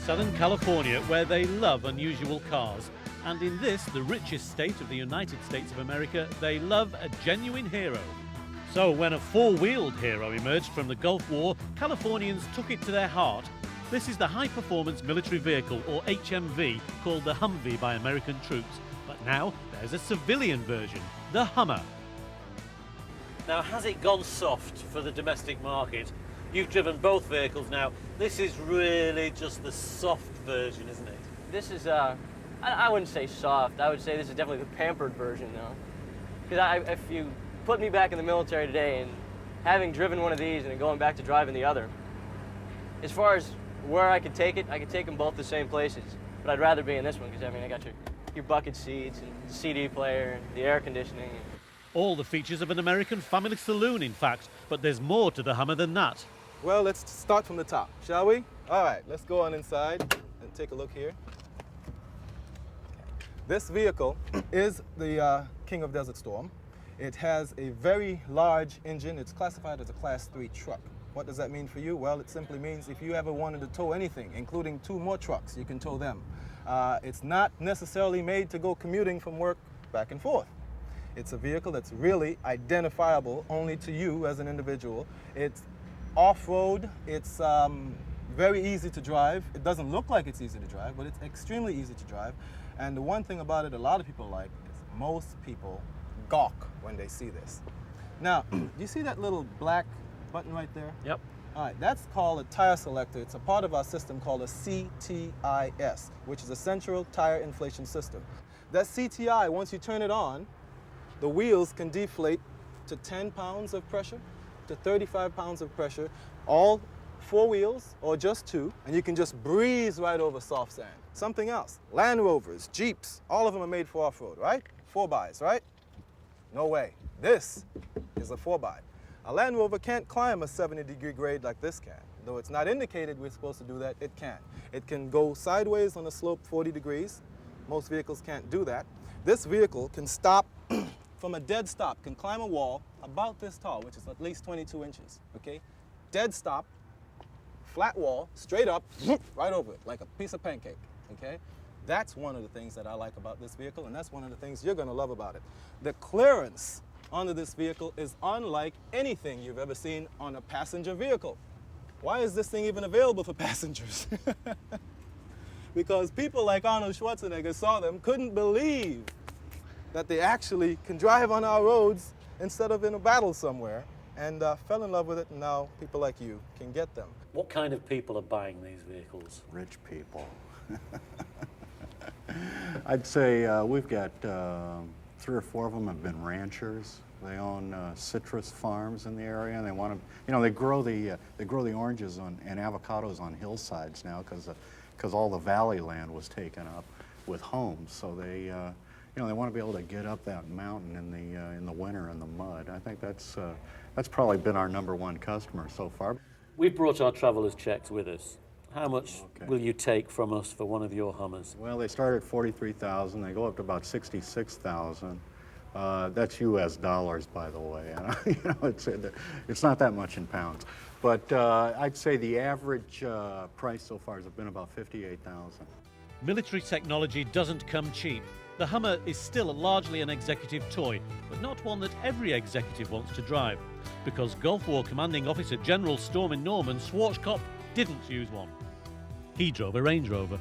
Southern California, where they love unusual cars. And in this, the richest state of the United States of America, they love a genuine hero. So when a four-wheeled hero emerged from the Gulf War, Californians took it to their heart. This is the high-performance military vehicle, or HMV, called the Humvee by American troops. But now there's a civilian version, the Hummer. Now, has it gone soft for the domestic market? You've driven both vehicles now. This is really just the soft version, isn't it? This is, I wouldn't say soft. I would say this is definitely the pampered version, though. Because if you put me back in the military today and having driven one of these and then going back to driving the other, as far as where I could take it, I could take them both the same places. But I'd rather be in this one because, I mean, I got your bucket seats and the CD player and the air conditioning. All the features of an American family saloon, in fact. But there's more to the Hummer than that. Well, let's start from the top, shall we? All right, let's go on inside and take a look here. This vehicle is the King of Desert Storm. It has a very large engine. It's classified as a Class 3 truck. What does that mean for you? Well, it simply means if you ever wanted to tow anything, including 2 more trucks, you can tow them. It's not necessarily made to go commuting from work back and forth. It's a vehicle that's really identifiable only to you as an individual. It's off-road. It's very easy to drive. It doesn't look like it's easy to drive, but it's extremely easy to drive. And the one thing about it a lot of people like is most people gawk when they see this. Now, do you see that little black button right there? Yep. All right, that's called a tire selector. It's a part of our system called a CTIS, which is a Central Tire Inflation System. That CTI, once you turn it on, the wheels can deflate to 10 pounds of pressure, to 35 pounds of pressure, all 4 wheels or just 2, and you can just breeze right over soft sand. Something else, Land Rovers, Jeeps, all of them are made for off-road, right? 4x, right? No way. This is a 4x. A Land Rover can't climb a 70-degree grade like this can. Though it's not indicated we're supposed to do that, it can. It can go sideways on a slope 40 degrees. Most vehicles can't do that. This vehicle can stop from a dead stop, can climb a wall about this tall, which is at least 22 inches, okay? Dead stop, flat wall, straight up, right over it, like a piece of pancake, okay? That's one of the things that I like about this vehicle, and that's one of the things you're gonna love about it. The clearance onto this vehicle is unlike anything you've ever seen on a passenger vehicle. Why is this thing even available for passengers? Because people like Arnold Schwarzenegger saw them, couldn't believe that they actually can drive on our roads instead of in a battle somewhere, and fell in love with it, and now people like you can get them. What kind of people are buying these vehicles? Rich people. I'd say we've got 3 or 4 of them have been ranchers. They own citrus farms in the area, and they want to, you know, they grow the oranges and avocados on hillsides now because all the valley land was taken up with homes. So they, you know, they want to be able to get up that mountain in the winter in the mud. I think that's probably been our #1 customer so far. We've brought our traveller's checks with us. How much will you take from us for one of your Hummers? Well, they start at $43,000. They go up to about $66,000. That's U.S. dollars, by the way. You know, it's not that much in pounds. But I'd say the average price so far has been about $58,000. Military technology doesn't come cheap. The Hummer is still largely an executive toy, but not one that every executive wants to drive. Because Gulf War Commanding Officer General Stormin Norman Schwarzkopf didn't use one. He drove a Range Rover.